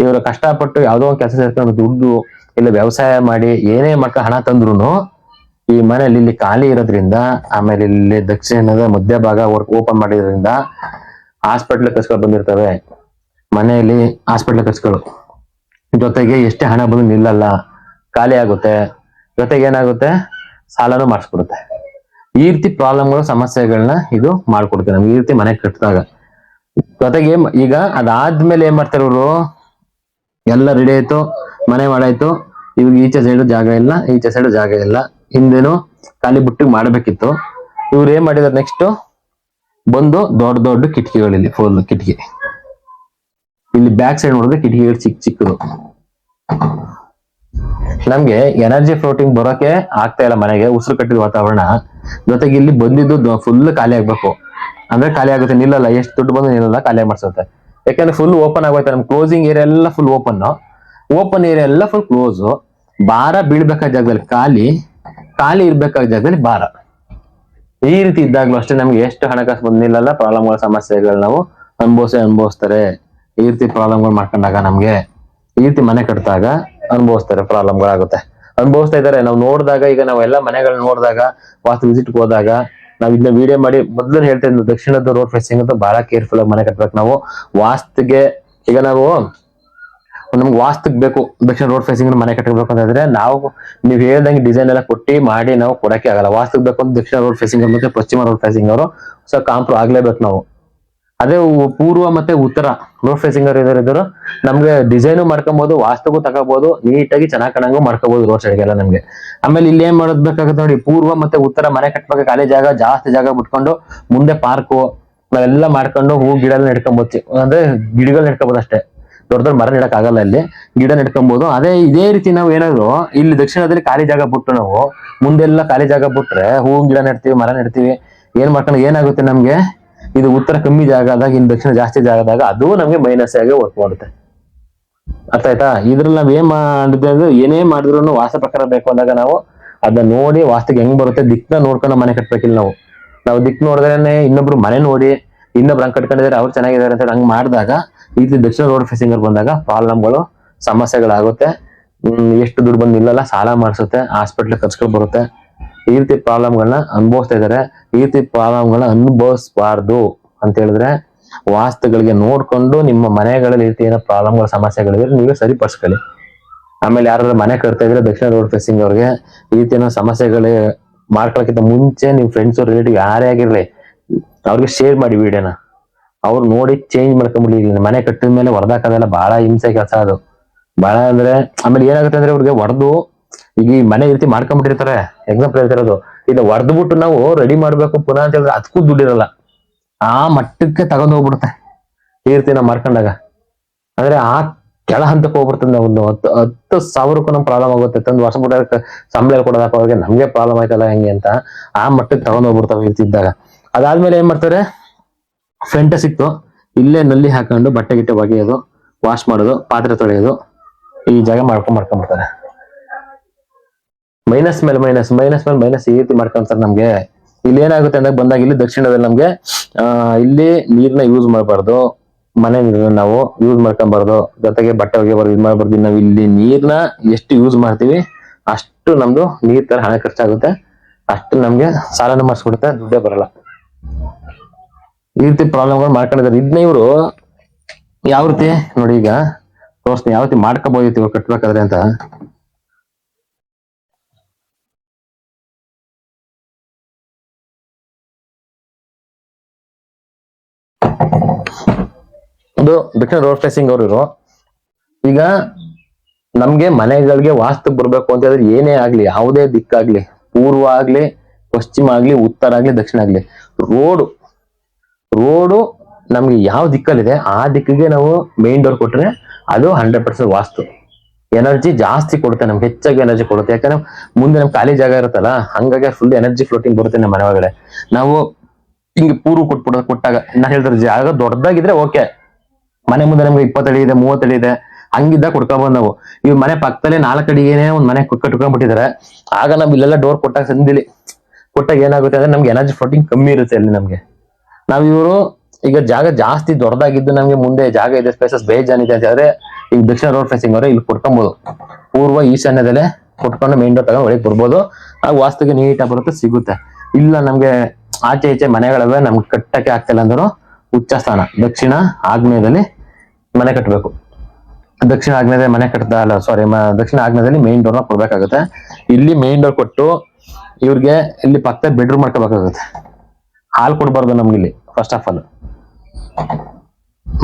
ಇವರು ಕಷ್ಟಪಟ್ಟು ಯಾವ್ದೋ ಒಂದು ಕೆಲಸ ಸೇರ್ಕೊಂಡು ದುಡ್ಡು ಇಲ್ಲ ವ್ಯವಸಾಯ ಮಾಡಿ ಏನೇ ಮಾಡ್ಕೊಂಡು ಹಣ ತಂದ್ರು ಈ ಮನೇಲಿ ಇಲ್ಲಿ ಖಾಲಿ ಇರೋದ್ರಿಂದ, ಆಮೇಲೆ ಇಲ್ಲಿ ದಕ್ಷಿಣದ ಮಧ್ಯಭಾಗ ಓಪನ್ ಮಾಡಿದ್ರಿಂದ ಹಾಸ್ಪಿಟ್ಲ್ ಖರ್ಚುಗಳು ಬಂದಿರ್ತವೆ. ಮನೆಯಲ್ಲಿ ಹಾಸ್ಪಿಟ್ಲ್ ಖರ್ಚುಗಳು ಜೊತೆಗೆ ಎಷ್ಟೇ ಹಣ ಬಂದು ನಿಲ್ಲಲ್ಲ, ಖಾಲಿ ಆಗುತ್ತೆ. ಜೊತೆಗೆ ಏನಾಗುತ್ತೆ, ಸಾಲನೂ ಮಾಡಿಸ್ಕೊಡುತ್ತೆ. ಈ ರೀತಿ ಪ್ರಾಬ್ಲಮ್ಗಳು, ಸಮಸ್ಯೆಗಳನ್ನ ಇದು ಮಾಡ್ಕೊಡುತ್ತೆ ನಮ್ಗೆ ಈ ರೀತಿ ಮನೆ ಕಟ್ಟಿದಾಗ. ಜೊತೆಗೆ ಈಗ ಅದಾದ್ಮೇಲೆ ಏನ್ ಮಾಡ್ತಾರೆ ಇವರು, ಎಲ್ಲ ರೆಡಿ ಆಯ್ತು, ಮನೆ ಮಾಡಾಯ್ತು, ಇವ್ರಿಗೆ ಈಚೆ ಸೈಡ್ ಜಾಗ ಇಲ್ಲ, ಈಚೆ ಸೈಡ್ ಜಾಗ ಇಲ್ಲ, ಹಿಂದೇನು ಖಾಲಿ ಬುಟ್ಟಿಗೆ ಮಾಡ್ಬೇಕಿತ್ತು. ಇವ್ರು ಏನ್ ಮಾಡಿದಾರೆ, ನೆಕ್ಸ್ಟ್ ಬಂದು ದೊಡ್ಡ ದೊಡ್ಡ ಕಿಟಕಿಗಳಿಲ್ಲಿ, ಫುಲ್ ಕಿಟಕಿ, ಇಲ್ಲಿ ಬ್ಯಾಕ್ ಸೈಡ್ ನೋಡಿದ್ರೆ ಕಿಟಕಿಗಳು ಚಿಕ್ಕ ಚಿಕ್ಕದು. ನಮ್ಗೆ ಎನರ್ಜಿ ಫ್ಲೋಟಿಂಗ್ ಬರೋಕೆ ಆಗ್ತಾ ಇಲ್ಲ ಮನೆಗೆ, ಉಸಿರು ಕಟ್ಟಿದ ವಾತಾವರಣ. ಜೊತೆಗೆ ಇಲ್ಲಿ ಬಂದಿದ್ದು ಫುಲ್ ಖಾಲಿ ಆಗ್ಬೇಕು, ಅಂದ್ರೆ ಖಾಲಿ ಆಗುತ್ತೆ, ನಿಲ್ಲಲ್ಲ, ಎಷ್ಟು ದುಡ್ಡು ಬಂದು ನಿಲ್ಲಲ್ಲ, ಖಾಲಿ ಮಾಡಿಸುತ್ತೆ. ಯಾಕಂದ್ರೆ ಫುಲ್ ಓಪನ್ ಆಗೋಯ್ತು, ನಮ್ ಕ್ಲೋಸಿಂಗ್ ಏರಿಯಾ ಎಲ್ಲ ಫುಲ್ ಓಪನ್ ಏರಿಯಾ ಎಲ್ಲ ಫುಲ್ ಕ್ಲೋಸ್. ಭಾರ ಬೀಳ್ಬೇಕಾದ ಜಾಗದಲ್ಲಿ ಖಾಲಿ, ಖಾಲಿ ಇರ್ಬೇಕಾದ ಜಾಗದಲ್ಲಿ ಭಾರ. ಈ ರೀತಿ ಇದ್ದಾಗ್ಲೂ ಅಷ್ಟೇ ನಮ್ಗೆ ಎಷ್ಟು ಹಣಕಾಸು ಬಂದು ನಿಲ್ಲಲ್ಲ, ಪ್ರಾಬ್ಲಮ್ಗಳ ಸಮಸ್ಯೆಗಳು ನಾವು ಅನುಭವಿಸ್ತಾರೆ. ಈ ರೀತಿ ಪ್ರಾಬ್ಲಮ್ಗಳು ಮಾಡ್ಕೊಂಡಾಗ ನಮ್ಗೆ, ಈ ರೀತಿ ಮನೆ ಕಟ್ಟಿದಾಗ ಅನುಭವಿಸ್ತಾರೆ, ಪ್ರಾಬ್ಲಮ್ಗಳಾಗುತ್ತೆ. ಅನುಭವಿಸ್ತಾ ಇದಾರೆ. ನಾವು ನೋಡಿದಾಗ, ಈಗ ನಾವೆಲ್ಲ ಮನೆಗಳನ್ನ ನೋಡಿದಾಗ, ವಾಸ್ತು ವಿಸಿಟ್ ಹೋದಾಗ ನಾವ್ ಇದನ್ನ ವಿಡಿಯೋ ಮಾಡಿ ಮೊದ್ಲು ಹೇಳ್ತಾ ಇದ್ವಿ, ದಕ್ಷಿಣದ ರೋಡ್ ಫೇಸಿಂಗ್ ಅಂತ ಬಹಳ ಕೇರ್ಫುಲ್ ಆಗಿ ಮನೆ ಕಟ್ಬೇಕು ನಾವು. ವಾಸ್ತುಗೆ ಈಗ ನಾವು ನಮ್ಗೆ ವಾಸ್ತುಕ್ ಬೇಕು ದಕ್ಷಿಣ ರೋಡ್ ಫೇಸಿಂಗ್ ಮನೆ ಕಟ್ಟಬೇಕು ಅಂತಂದ್ರೆ ನಾವು ನೀವ್ ಹೇಳ್ದಂಗೆ ಡಿಸೈನ್ ಎಲ್ಲ ಕೊಟ್ಟಿ ಮಾಡಿ ನಾವು ಕೊಡಕ್ಕೆ ಆಗಲ್ಲ. ವಾಸ್ತುಕ್ ಬೇಕು ಅಂತ ದಕ್ಷಿಣ ರೋಡ್ ಫೇಸಿಂಗ್ ಮತ್ತೆ ಪಶ್ಚಿಮ ರೋಡ್ ಫೇಸಿಂಗ್ ಅವರು ಸೊ ಕಾಂಪ್ರೋ ಆಗ್ಲೇಬೇಕು ನಾವು. ಅದೇ ಪೂರ್ವ ಮತ್ತೆ ಉತ್ತರ ರೋಡ್ ಫೇಸಿಂಗ್ ಅವ್ರು ಇದ್ರು ನಮ್ಗೆ ಡಿಸೈನು ಮಾಡ್ಕೊಬಹುದು, ವಾಸ್ತುಗೂ ತಗೋಬಹುದು, ನೀಟಾಗಿ ಚೆನ್ನಾಗ್ ಕಾಣಂಗು ಮಾಡ್ಕೋಬಹುದು ರೋಡ್ ಸೈಡ್ಗೆಲ್ಲ ನಮ್ಗೆ. ಆಮೇಲೆ ಇಲ್ಲಿ ಏನ್ ಮಾಡಬೇಕಾಗುತ್ತೆ ನೋಡಿ, ಪೂರ್ವ ಮತ್ತೆ ಉತ್ತರ ಮನೆ ಕಟ್ಟಬೇಕು, ಖಾಲಿ ಜಾಗ ಜಾಸ್ತಿ ಜಾಗ ಬಿಟ್ಕೊಂಡು ಮುಂದೆ ಪಾರ್ಕು ನಾವೆಲ್ಲ ಮಾಡ್ಕೊಂಡು ಹೂ ಗಿಡ ನೆಡ್ಕೊಂಬೋದು, ಅಂದ್ರೆ ಗಿಡಗಳು ನೆಡ್ಕೋಬಹುದು ಅಷ್ಟೇ, ದೊಡ್ಡ ದೊಡ್ಡ ಮರ ನೆಡಕ್ ಆಗಲ್ಲ, ಇಲ್ಲಿ ಗಿಡ ನೆಡ್ಕೊಬಹುದು. ಅದೇ ಇದೇ ರೀತಿ ನಾವು ಏನಾದ್ರು ಇಲ್ಲಿ ದಕ್ಷಿಣದಲ್ಲಿ ಖಾಲಿ ಜಾಗ ಬಿಟ್ಟು ನಾವು ಮುಂದೆಲ್ಲ ಖಾಲಿ ಜಾಗ ಬಿಟ್ರೆ ಹೂ ಗಿಡ ನೆಡ್ತೀವಿ, ಮರ ನೆಡ್ತೀವಿ, ಏನ್ ಮಾಡ್ಕೊಂಡು ಏನಾಗುತ್ತೆ ನಮ್ಗೆ, ಇದು ಉತ್ತರ ಕಮ್ಮಿ ಜಾಗ ಆದಾಗ ಇನ್ನು ದಕ್ಷಿಣ ಜಾಸ್ತಿ ಜಾಗ ಆದಾಗ ಅದು ನಮ್ಗೆ ಮೈನಸ್ ಆಗಿ ವರ್ಕ್ ಮಾಡುತ್ತೆ. ಅರ್ಥ ಆಯ್ತಾ? ಇದ್ರಲ್ಲಿ ನಾವ್ ಏನ್ ಮಾಡಿದ್ರೆ ಅಂದ್ರೆ ಏನೇ ಮಾಡಿದ್ರು ವಾಸ್ತು ಪ್ರಕಾರ ಬೇಕು ಅಂದಾಗ ನಾವು ಅದನ್ನ ನೋಡಿ ವಾಸ್ತುಗೆ ಹೆಂಗ್ ಬರುತ್ತೆ ದಿಕ್ಕನ್ನ ನೋಡ್ಕೊಂಡು ಮನೆ ಕಟ್ಬೇಕಿಲ್ಲ. ನಾವು ದಿಕ್ ನೋಡಿದ್ರೆ ಇನ್ನೊಬ್ರು ಮನೆ ನೋಡಿ ಇನ್ನೊಬ್ರು ಹಂಗ್ ಕಟ್ಕೊಂಡಿದ್ದಾರೆ ಅವ್ರು ಚೆನ್ನಾಗಿದ್ದಾರೆ ಅಂತ ಹಂಗ್ ಮಾಡಿದಾಗ ಈ ದಕ್ಷಿಣ ರೋಡ್ ಫೇಸಿಂಗ್ ಬಂದಾಗ ಪ್ರಾಬ್ಲಮ್ಗಳು ಸಮಸ್ಯೆಗಳಾಗುತ್ತೆ. ಎಷ್ಟು ದುಡ್ಡು ಬಂದು ನಿಲ್ಲಲ್ಲ, ಸಾಲ ಮಾಡಿಸುತ್ತೆ, ಹಾಸ್ಪಿಟ್ಲ್ ಖರ್ಚುಗಳು ಬರುತ್ತೆ. ಈ ರೀತಿ ಪ್ರಾಬ್ಲಮ್ಗಳನ್ನ ಅನುಭವಿಸ್ತಾ ಇದಾರೆ. ಈ ರೀತಿ ಪ್ರಾಬ್ಲಮ್ಗಳನ್ನ ಅನುಭವಿಸಬಾರ್ದು ಅಂತ ಹೇಳಿದ್ರೆ ವಾಸ್ತುಗಳಿಗೆ ನೋಡ್ಕೊಂಡು ನಿಮ್ಮ ಮನೆಗಳಲ್ಲಿ ಈ ರೀತಿ ಏನೋ ಪ್ರಾಬ್ಲಮ್ಗಳ ಸಮಸ್ಯೆಗಳಿದ್ರೆ ನೀವೇ ಸರಿಪಡಿಸ್ಕೊಳ್ಳಿ. ಆಮೇಲೆ ಯಾರಾದ್ರೂ ಮನೆ ಕಟ್ತಾ ಇದ್ರೆ ದಕ್ಷಿಣ ರೋಡ್ ಫೇಸಿಂಗ್ ಅವ್ರಿಗೆ ಈ ರೀತಿ ಏನೋ ಸಮಸ್ಯೆಗಳು ಮಾಡ್ಕೊಳಕ್ಕಿಂತ ಮುಂಚೆ ನಿಮ್ ಫ್ರೆಂಡ್ಸ್ ರಿಲೇಟಿವ್ ಯಾರೇ ಆಗಿರ್ಲಿ ಅವ್ರಿಗೆ ಶೇರ್ ಮಾಡಿ ವಿಡಿಯೋನ, ಅವ್ರು ನೋಡಿ ಚೇಂಜ್ ಮಾಡ್ಕೊಂಡ್ಬಿಡಿ. ಮನೆ ಕಟ್ಟಿದ ಮೇಲೆ ಹೊರದಾಕದೆಲ್ಲ ಬಹಳ ಹಿಂಸೆ ಕೆಲಸ ಅದು, ಬಹಳ ಅಂದ್ರೆ. ಆಮೇಲೆ ಏನಾಗುತ್ತೆ ಅಂದ್ರೆ ಅವ್ರಿಗೆ ಹೊಡೆದು ಈಗ ಈ ಮನೆ ರೀತಿ ಮಾಡ್ಕೊಂಡ್ಬಿಟ್ಟಿರ್ತಾರೆ. ಎಕ್ಸಾಂಪಲ್ ಹೇಳ್ತಿರೋದು, ಇಲ್ಲ ಹೊಡೆದು ಬಿಟ್ಟು ನಾವು ರೆಡಿ ಮಾಡ್ಬೇಕು ಪುನಃ ಅಂತ ಹೇಳಿದ್ರೆ ಅದಕ್ಕೂ ದುಡ್ಡಿರಲ್ಲ, ಆ ಮಟ್ಟಕ್ಕೆ ತಗೊಂಡ್ ಹೋಗ್ಬಿಡುತ್ತೆ ಈ ರೀತಿ ನಾವು ಮಾಡ್ಕೊಂಡಾಗ. ಅಂದ್ರೆ ಆ ಕೆಳ ಹಂತಕ್ಕೆ ಹೋಗ್ಬಿಡ್ತದೆ. ನಾವು 10,000 ನಮ್ ಪ್ರಾಬ್ಲಮ್ ಆಗುತ್ತೆ. ತಂದು ವರ್ಷ ಬಿಟ್ಟ ಸಂಬಳ ಕೊಡೋದಕ್ಕೆ ಅವ್ರಿಗೆ ನಮ್ಗೆ ಪ್ರಾಬ್ಲಮ್ ಆಯ್ತಲ್ಲ ಹೆಂಗೆ ಅಂತ ಆ ಮಟ್ಟಕ್ಕೆ ತಗೊಂಡ್ ಹೋಗ್ಬಿಡ್ತಾವೆ ಈ ರೀತಿ ಇದ್ದಾಗ. ಅದಾದ್ಮೇಲೆ ಏನ್ ಮಾಡ್ತಾರೆ, ಫ್ರಂಟ್ ಸಿಕ್ತು ಇಲ್ಲೇ ನಲ್ಲಿ ಹಾಕೊಂಡು ಬಟ್ಟೆ ಗಿಟ್ಟೆ ಒಗೆಯೋದು, ವಾಶ್ ಮಾಡೋದು, ಪಾತ್ರೆ ತೊಳೆಯೋದು, ಈ ಜಾಗ ಮಾಡ್ಕೊಂಡ್ಬಿಡ್ತಾರೆ. ಮೈನಸ್ ಮೇಲೆ ಮೈನಸ್ ಈ ರೀತಿ ಮಾಡ್ಕೊಂತಾರೆ ನಮ್ಗೆ. ಇಲ್ಲಿ ಏನಾಗುತ್ತೆ ಅಂದಾಗ ಬಂದಾಗ ಇಲ್ಲಿ ದಕ್ಷಿಣದಲ್ಲಿ ನಮ್ಗೆ ಇಲ್ಲಿ ನೀರ್ನ ಯೂಸ್ ಮಾಡಬಾರ್ದು, ಮನೆ ನೀರನ್ನ ನಾವು ಯೂಸ್ ಮಾಡ್ಕೊಬಾರ್ದು, ಜೊತೆಗೆ ಬಟ್ಟೆ ಒಗೆಬಾರ್ದು, ಇದು ಮಾಡಬಾರ್ದು. ನಾವು ಇಲ್ಲಿ ನೀರ್ನ ಎಷ್ಟು ಯೂಸ್ ಮಾಡ್ತೀವಿ ಅಷ್ಟು ನಮ್ದು ನೀರ್ ತರ ಹಣ ಖರ್ಚಾಗುತ್ತೆ, ಅಷ್ಟು ನಮ್ಗೆ ಸಾಲನ ಮಾಡಿಸ್ಬಿಡುತ್ತೆ, ದುಡ್ಡೇ ಬರಲ್ಲ. ಈ ರೀತಿ ಪ್ರಾಬ್ಲಮ್ಗಳು ಮಾಡ್ಕೊಂಡಿದ್ದಾರೆ. ಇದನ್ನ ಇವರು ಯಾವ ರೀತಿ ನೋಡಿ ಈಗ ತೋರಿಸ್ತೀನಿ, ಯಾವ ರೀತಿ ಮಾಡ್ಕೋಬಹುದು ಇವ್ರು ಕಟ್ಬೇಕಾದ್ರೆ ಅಂತ. ಅದು ದಕ್ಷಿಣ ರೋಡ್ ಫೇಸಿಂಗ್ ಅವರು ಈಗ ನಮ್ಗೆ ಮನೆಗಳಿಗೆ ವಾಸ್ತು ಬರ್ಬೇಕು ಅಂತ ಹೇಳಿದ್ರೆ ಏನೇ ಆಗ್ಲಿ, ಯಾವುದೇ ದಿಕ್ಕಾಗ್ಲಿ, ಪೂರ್ವ ಆಗ್ಲಿ, ಪಶ್ಚಿಮ ಆಗ್ಲಿ, ಉತ್ತರ ಆಗ್ಲಿ, ದಕ್ಷಿಣ ಆಗ್ಲಿ, ರೋಡು ನಮ್ಗೆ ಯಾವ ದಿಕ್ಕಲ್ಲಿದೆ ಆ ದಿಕ್ಕಿಗೆ ನಾವು ಮೇನ್ ಡೋರ್ ಕೊಟ್ರೆ ಅದು 100% ವಾಸ್ತು. ಎನರ್ಜಿ ಜಾಸ್ತಿ ಕೊಡುತ್ತೆ ನಮ್ಗೆ, ಹೆಚ್ಚಾಗಿ ಎನರ್ಜಿ ಕೊಡುತ್ತೆ. ಯಾಕಂದ್ರೆ ಮುಂದೆ ನಮ್ ಖಾಲಿ ಜಾಗ ಇರುತ್ತಲ್ಲ, ಹಂಗಾಗಿ ಫುಲ್ ಎನರ್ಜಿ ಫ್ಲೋಟಿಂಗ್ ಬರುತ್ತೆ ನಮ್ಮ ಮನೆ ಒಳಗಡೆ. ನಾವು ಹಿಂಗೆ ಪೂರ್ವ ಕೊಟ್ಟಾಗ ನಾನು ಹೇಳ್ತಾರೆ, ಜಾಗ ದೊಡ್ಡದಾಗಿದ್ರೆ ಓಕೆ, ಮನೆ ಮುಂದೆ ನಮ್ಗೆ 20 ಅಡಿ ಇದೆ, 30 ಅಡಿ ಇದೆ, ಹಂಗಿದ್ದಾಗ ಕೊಡ್ಕೊಬೋದು ನಾವು. ಇವ್ ಮನೆ ಪಕ್ಕದಲ್ಲೇ 4 ಅಡಿಗೇನೆ ಒಂದ್ ಮನೆ ಕಟ್ಕೊಂಡ್ಬಿಟ್ಟಿದ್ದಾರೆ. ಆಗ ನಾವ್ ಇಲ್ಲೆಲ್ಲ ಡೋರ್ ಕೊಟ್ಟಾಗ ಸಂದಿಲಿ ಕೊಟ್ಟಾಗ ಏನಾಗುತ್ತೆ ಅಂದ್ರೆ ನಮ್ಗೆ ಎನರ್ಜಿ ಫ್ಲೋಟಿಂಗ್ ಕಮ್ಮಿ ಇರುತ್ತೆ ಅಲ್ಲಿ ನಮ್ಗೆ. ನಾವ್ ಇವರು ಈಗ ಜಾಗ ಜಾಸ್ತಿ ದೊಡ್ಡದಾಗಿದ್ದು ನಮ್ಗೆ ಮುಂದೆ ಜಾಗ ಇದೆ, ಸ್ಪೇಸಸ್ ಬೇಜಾನಿದೆ ಅಂತ ಹೇಳಿದ್ರೆ, ಈಗ ದಕ್ಷಿಣ ರೋಡ್ ಫೇಸಿಂಗ್ ಅವ್ರೆ ಇಲ್ಲಿ ಕೊಟ್ಕೊಬಹುದು. ಪೂರ್ವ ಈಶಾನ್ಯದಲ್ಲೇ ಕೊಟ್ಕೊಂಡು ಮೇನ್ ಡೋರ್ ತಗೊಂಡು ಒಳಗೆ ಬರ್ಬೋದು. ಆ ವಾಸ್ತುಗೆ ನೀಟಾಗಿ ಬರುತ್ತೆ, ಸಿಗುತ್ತೆ. ಇಲ್ಲ ನಮ್ಗೆ ಆಚೆ ಈಚೆ ಮನೆಗಳವೆ, ನಮ್ಗೆ ಕಟ್ಟಕ್ಕೆ ಆಗ್ತಿಲ್ಲ ಅಂದ್ರು ಉಚ್ಚ ಸ್ಥಾನ ದಕ್ಷಿಣ ಆಗ್ನೇಯದಲ್ಲಿ ಮನೆ ಕಟ್ಟಬೇಕು. ದಕ್ಷಿಣ ಆಗ್ನೇಯದಲ್ಲಿ ಮನೆ ದಕ್ಷಿಣ ಆಗ್ನೇಯದಲ್ಲಿ ಮೇನ್ ಡೋರ್ನ ಕೊಡ್ಬೇಕಾಗುತ್ತೆ. ಇಲ್ಲಿ ಮೇನ್ ಡೋರ್ ಕೊಟ್ಟು ಇವ್ರಿಗೆ ಇಲ್ಲಿ ಪಕ್ಕದ ಬೆಡ್ರೂಮ್ ಮಾಡ್ಕೋಬೇಕಾಗುತ್ತೆ. ಹಾಲ್ ಕೊಡ್ಬಾರ್ದು ನಮ್ಗೆ ಇಲ್ಲಿ. First of all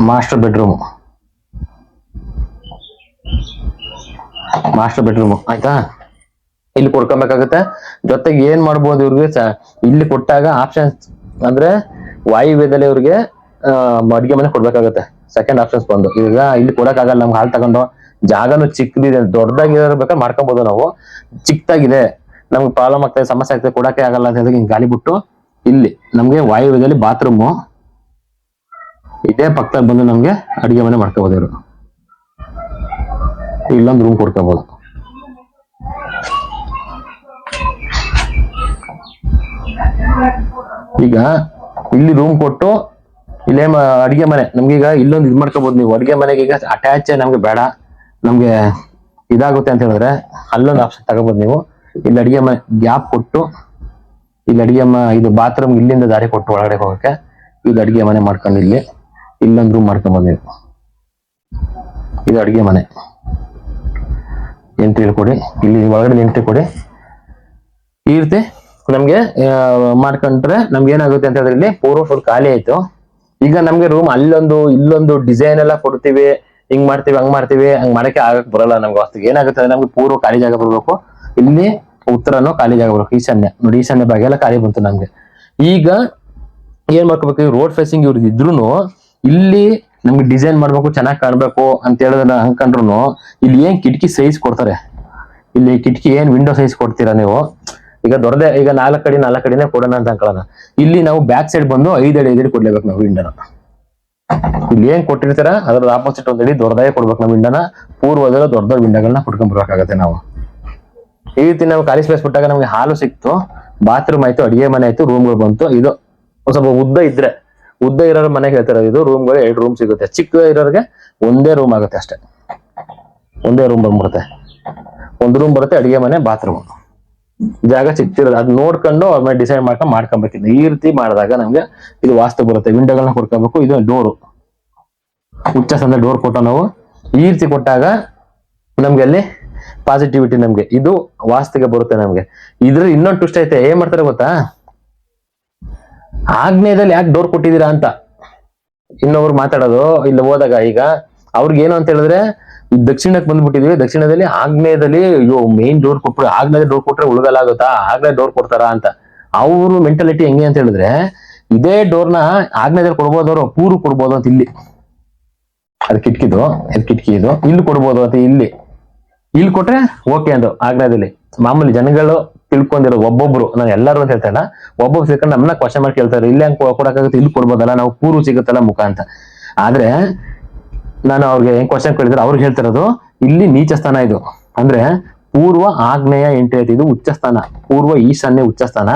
master bedroom ಆಯ್ತಾ, ಇಲ್ಲಿ ಕೊಡ್ಕೊಬೇಕಾಗುತ್ತೆ. ಜೊತೆಗೆ ಏನ್ ಮಾಡ್ಬೋದು ಇವ್ರಿಗೆ, ಇಲ್ಲಿ ಕೊಟ್ಟಾಗ ಆಪ್ಷನ್ಸ್ ಅಂದ್ರೆ ವಾಯುವ್ಯದಲ್ಲಿ ಇವ್ರಿಗೆ ಅಡಿಗೆ ಮನೆ ಕೊಡ್ಬೇಕಾಗುತ್ತೆ. ಸೆಕೆಂಡ್ ಆಪ್ಷನ್ಸ್ ಬಂದು, ಈಗ ಇಲ್ಲಿ ಕೊಡಕ್ಕಾಗಲ್ಲ ನಮ್ಗೆ, ಹಾಲ್ ತಗೊಂಡು ಜಾಗನು ಚಿಕ್ಕದಿದೆ, ದೊಡ್ಡದಾಗಿರ್ಬೇಕಾದ್ರೆ ಮಾಡ್ಕೊಬೋದು ನಾವು. ಚಿಕ್ಕದಾಗಿದೆ ನಮ್ಗೆ ಪ್ರಾಬ್ಲಮ್ ಆಗ್ತದೆ, ಸಮಸ್ಯೆ ಆಗ್ತದೆ, ಕೊಡಕ್ಕೆ ಆಗಲ್ಲ ಅಂತ ಹೇಳಿದ್ರೆ ಹಿಂಗೆ ಗಾಲಿ ಬಿಟ್ಟು ಇಲ್ಲಿ ನಮ್ಗೆ ವಾಯುವ್ಯದಲ್ಲಿ ಬಾತ್ರೂಮು ಇದೇ ಪಕ್ಕದಲ್ಲಿ ಬಂದು ನಮ್ಗೆ ಅಡಿಗೆ ಮನೆ ಮಾಡ್ಕೋಬಹುದು. ಇವರು ಇಲ್ಲೊಂದು ರೂಮ್ ಕೊಡ್ಕೋಬಹುದು. ಈಗ ಇಲ್ಲಿ ರೂಮ್ ಕೊಟ್ಟು ಇಲ್ಲೇ ಅಡಿಗೆ ಮನೆ ನಮ್ಗೀಗ ಇಲ್ಲೊಂದು ಇದು ಮಾಡ್ಕೋಬಹುದು. ನೀವು ಅಡಿಗೆ ಮನೆಗೆ ಈಗ ಅಟ್ಯಾಚ್ ನಮ್ಗೆ ಬೇಡ, ನಮ್ಗೆ ಇದಾಗುತ್ತೆ ಅಂತ ಹೇಳಿದ್ರೆ ಅಲ್ಲೊಂದು ಆಪ್ಷನ್ ತಗೋಬಹುದು ನೀವು. ಇಲ್ಲಿ ಅಡಿಗೆ ಮನೆ ಗ್ಯಾಪ್ ಕೊಟ್ಟು, ಇಲ್ಲಿ ಅಡಿಗೆ ಇದು ಬಾತ್ರೂಮ್ ಇಲ್ಲಿಂದ ದಾರಿ ಕೊಟ್ಟು ಒಳಗಡೆ ಹೋಗಕ್ಕೆ, ಇದು ಅಡಿಗೆ ಮನೆ ಮಾಡ್ಕೊಂಡು ಇಲ್ಲಿ ಇಲ್ಲೊಂದು ರೂಮ್ ಮಾಡ್ಕೊಂಬೋದು ನೀವು. ಇದು ಅಡಿಗೆ ಮನೆ ಎಂಟ್ರಿ ಕೊಡಿ, ಇಲ್ಲಿ ಒಳಗಡೆ ಎಂಟ್ರಿ ಕೊಡಿ. ಈ ರೀತಿ ನಮ್ಗೆ ಮಾಡ್ಕೊಂಡ್ರೆ ನಮ್ಗೆ ಏನಾಗುತ್ತೆ ಅಂತ ಹೇಳಿದ್ರೆ, ಇಲ್ಲಿ ಪೂರ್ವ ಫುಲ್ ಖಾಲಿ ಆಯ್ತು. ಈಗ ನಮ್ಗೆ ರೂಮ್ ಅಲ್ಲೊಂದು ಇಲ್ಲೊಂದು ಡಿಸೈನ್ ಎಲ್ಲ ಕೊಡ್ತೀವಿ, ಹಿಂಗ್ ಮಾಡ್ತೀವಿ ಹಂಗ್ ಮಾಡ್ತೀವಿ, ಹಂಗ್ ಮಾಡಕ್ಕೆ ಆಗಕ್ ಬರಲ್ಲ ನಮ್ಗೆ. ವಾಸ್ತು ಏನಾಗುತ್ತೆ ಅಂದ್ರೆ ನಮ್ಗೆ ಪೂರ್ವ ಖಾಲಿ ಜಾಗ ಬರ್ಬೇಕು, ಇಲ್ಲಿ ಉತ್ತರನೂ ಖಾಲಿ ಜಾಗ ಬರ್ಬೇಕು. ಈಶಾನ್ಯ ನೋಡಿ, ಈಶಾನ್ಯ ಭಾಗ ಎಲ್ಲ ಖಾಲಿ ಬಂತು ನಮ್ಗೆ. ಈಗ ಏನ್ ಮಾಡ್ಕೋಬೇಕು, ರೋಡ್ ಫೇಸಿಂಗ್ ಇವ್ರದ್ದು ಇದ್ರುನು ಇಲ್ಲಿ ನಮ್ಗೆ ಡಿಸೈನ್ ಮಾಡ್ಬೇಕು, ಚೆನ್ನಾಗಿ ಕಾಣ್ಬೇಕು ಅಂತ ಹೇಳಿದ್ರೆ ಅನ್ಕೊಂಡ್ರು ಇಲ್ಲಿ ಏನ್ ಕಿಟಕಿ ಸೈಜ್ ಕೊಡ್ತಾರೆ, ಇಲ್ಲಿ ಕಿಟಕಿ ಏನ್ ವಿಂಡೋ ಸೈಜ್ ಕೊಡ್ತೀರಾ ನೀವು, ಈಗ ದೊಡ್ಡದೇ ಈಗ 4 ಅಡಿನೇ ಕೊಡೋಣ ಅಂತ ಅನ್ಕೊಳ್ಳೋಣ. ಇಲ್ಲಿ ನಾವು ಬ್ಯಾಕ್ ಸೈಡ್ ಬಂದು 5 ಅಡಿ ಕೊಡ್ಲೇಬೇಕು ನಾವು ವಿಂಡೋನ. ಇಲ್ಲಿ ಏನ್ ಕೊಟ್ಟಿರ್ತಾರ ಅದ್ರ ಆಪೋಸಿಟ್ 1 ಅಡಿ ದೊಡ್ಡದಾಗೆ ಕೊಡ್ಬೇಕು ನಾವು ವಿಂಡೋನ. ಪೂರ್ವದಲ್ಲಿ ದೊಡ್ಡ ವಿಂಡೋಗಳನ್ನ ಕೊಟ್ಕೊಂಡ್ ಬರ್ಬೇಕಾಗತ್ತೆ ನಾವು. ಈ ರೀತಿ ನಾವು ಖಾಲಿ ಸ್ಪೇಸ್ ಬಿಟ್ಟಾಗ ನಮ್ಗೆ ಹಾಲು ಸಿಕ್ತು, ಬಾತ್ರೂಮ್ ಆಯ್ತು, ಅಡಿಗೆ ಮನೆ ಆಯ್ತು, ರೂಮ್ಗಳು ಬಂತು. ಇದು ಸ್ವಲ್ಪ ಉದ್ದ ಇರೋರ್ ಮನೆಗೆ ಹೇಳ್ತಾರೆ, ಇದು ರೂಮ್ಗಳು 2 ರೂಮ್ ಸಿಗುತ್ತೆ. ಚಿಕ್ಕ ಇರೋರಿಗೆ ಒಂದೇ ರೂಮ್ ಆಗುತ್ತೆ ಅಷ್ಟೇ, ಒಂದೇ ರೂಮ್ ಬಂದ್ಬಿಡುತ್ತೆ. 1 ರೂಮ್ ಬರುತ್ತೆ, ಅಡಿಗೆ ಮನೆ, ಬಾತ್ರೂಮ್. ಜಾಗ ಚಿಕ್ತಿರೋದು ಅದ್ ನೋಡ್ಕೊಂಡು ಅವ್ರ ಮೇಲೆ ಡಿಸೈಡ್ ಮಾಡ್ಕೊಬೇಕಿತ್ತು. ಈ ರೀತಿ ಮಾಡಿದಾಗ ನಮ್ಗೆ ಇದು ವಾಸ್ತು ಬರುತ್ತೆ. ವಿಂಡೋಗಳನ್ನ ಕೊಡ್ಕೋಬೇಕು. ಇದು ಡೋರು, ಉಚ್ಚ ಸಂದ ಡೋರ್ ಕೊಟ್ಟು ನಾವು ಈ ರೀತಿ ಕೊಟ್ಟಾಗ ನಮ್ಗೆ ಅಲ್ಲಿ ಪಾಸಿಟಿವಿಟಿ ನಮ್ಗೆ ಇದು ವಾಸ್ತಿಗೆ ಬರುತ್ತೆ ನಮ್ಗೆ. ಇದ್ರಲ್ಲಿ ಇನ್ನೊಂದು ಟ್ವಿಸ್ಟ್ ಐತೆ. ಏನ್ ಮಾಡ್ತಾರೆ ಗೊತ್ತಾ, ಆಗ್ನೇಯದಲ್ಲಿ ಯಾಕೆ ಡೋರ್ ಕೊಟ್ಟಿದ್ದೀರಾ ಅಂತ ಇನ್ನೊಬ್ರು ಮಾತಾಡೋದು ಇಲ್ಲಿ ಹೋದಾಗ. ಈಗ ಅವ್ರಿಗೆ ಏನು ಅಂತ ಹೇಳಿದ್ರೆ, ಈ ದಕ್ಷಿಣಕ್ಕೆ ಬಂದ್ಬಿಟ್ಟಿದೀವಿ, ದಕ್ಷಿಣದಲ್ಲಿ ಆಗ್ನೇಯದಲ್ಲಿ ಮೇನ್ ಡೋರ್ ಕೊಟ್ಬಿಟ್ಟು ಆಗ್ನೇಯ ಡೋರ್ ಕೊಟ್ರೆ ಉಳ್ಗಲಾಗುತ್ತಾ, ಆಗ್ಲೇ ಡೋರ್ ಕೊಡ್ತಾರಾ ಅಂತ. ಅವರು ಮೆಂಟಾಲಿಟಿ ಹೆಂಗೆ ಅಂತ ಹೇಳಿದ್ರೆ, ಇದೇ ಡೋರ್ನ ಆಗ್ನೇಯದಲ್ಲಿ ಕೊಡ್ಬೋದವ್ರು ಪೂರ್ವ ಕೊಡ್ಬೋದು ಅಂತ ಇಲ್ಲಿ, ಅದು ಕಿಟಕಿ ಇದು ಇಲ್ಲಿ ಕೊಡ್ಬೋದು ಅಂತ ಇಲ್ಲಿ ಕೊಟ್ರೆ ಓಕೆ ಅಂದ್ರು. ಆಗ್ನೇಯದಲ್ಲಿ ಮಾಮೂಲಿ ಜನಗಳು ತಿಳ್ಕೊಂಡಿರೋ ಒಬ್ಬೊಬ್ರು, ನಾನು ಎಲ್ಲರೂ ಅಂತ ಹೇಳ್ತಾ ಇಲ್ಲ, ಒಬ್ಬೊಬ್ರು ಸಿಕ್ಕ ನಮ್ಮನ್ನ ಕ್ವಶನ್ ಮಾಡಿ ಕೇಳ್ತಾರೆ, ಇಲ್ಲಿ ಹೆಂಗ್ ಕೊಡಕ್ಕಾಗುತ್ತೆ, ಇಲ್ಲಿ ಕೊಡ್ಬೋದಲ್ಲ, ನಾವು ಪೂರ್ವ ಸಿಗುತ್ತಲ್ಲ ಮುಖ ಅಂತ. ಆದ್ರೆ ನಾನು ಅವ್ರಿಗೆ ಹೆಂಗ್ ಕ್ವಶನ್ ಕೇಳಿದ್ರೆ ಅವ್ರಿಗೆ ಹೇಳ್ತಿರೋದು, ಇಲ್ಲಿ ನೀಚ ಸ್ಥಾನ ಇದು, ಅಂದ್ರೆ ಪೂರ್ವ ಆಗ್ನೇಯ ಎಂಟ್ರಿ ಐತಿ, ಇದು ಉಚ್ಚ ಸ್ಥಾನ. ಪೂರ್ವ ಈಶಾನ್ಯ ಉಚ್ಚ ಸ್ಥಾನ,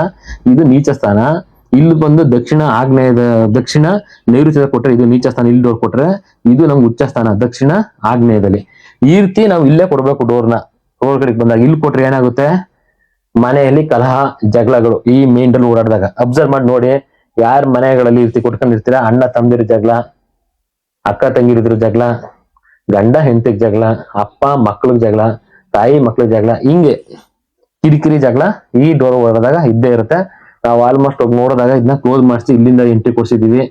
ಇದು ನೀಚ ಸ್ಥಾನ. ಇಲ್ಲಿ ಬಂದು ದಕ್ಷಿಣ ನೈಋತ್ಯದ ಕೊಟ್ರೆ ಇದು ನೀಚ ಸ್ಥಾನ, ಇಲ್ಲಿ ಡೋರ್ ಕೊಟ್ರೆ ಇದು ನಮ್ಗೆ ಉಚ್ಚ ಸ್ಥಾನ ದಕ್ಷಿಣ ಆಗ್ನೇಯದಲ್ಲಿ. ಈ ರೀತಿ ನಾವು ಇಲ್ಲೇ ಕೊಡ್ಬೇಕು ಡೋರ್ನ. ರೋಡ್ ಕಡೆಗೆ ಬಂದಾಗ ಇಲ್ಲಿ ಕೊಟ್ರೆ ಏನಾಗುತ್ತೆ, ಮನೆಯಲ್ಲಿ ಕಲಹ ಜಗಳಗಳು ಈ ಮೇನ್ ಡೋರ್ ಓಡಾಡಿದಾಗ ಅಬ್ಸರ್ವ್ ಮಾಡಿ ನೋಡಿ. ಯಾರ ಮನೆಗಳಲ್ಲಿ ಈ ರೀತಿ ಕೊಟ್ಕೊಂಡಿರ್ತೀರಾ, ಅಣ್ಣ ತಮ್ಮದಿರ ಜಗಳ, ಅಕ್ಕ ತಂಗಿರಿದ್ರ ಜಗಳ, ಗಂಡ ಹೆಂಡತಿಗೆ ಜಗಳ, ಅಪ್ಪ ಮಕ್ಳಿಗೆ ಜಗಳ, ತಾಯಿ ಮಕ್ಳಿಗೆ ಜಗಳ, ಹಿಂಗೆ ಕಿರಿಕಿರಿ ಜಗಳ ಈ ಡೋರ್ ಓಡಾಡಿದಾಗ ಇದ್ದೇ ಇರುತ್ತೆ. ನಾವು ಆಲ್ಮೋಸ್ಟ್ ಹೋಗಿ ನೋಡಿದಾಗ ಇದನ್ನ ಕ್ಲೋಸ್ ಮಾಡಿಸಿ ಇಲ್ಲಿಂದ ಎಂಟ್ರಿ ಕೊಡ್ಸಿದೀವಿ,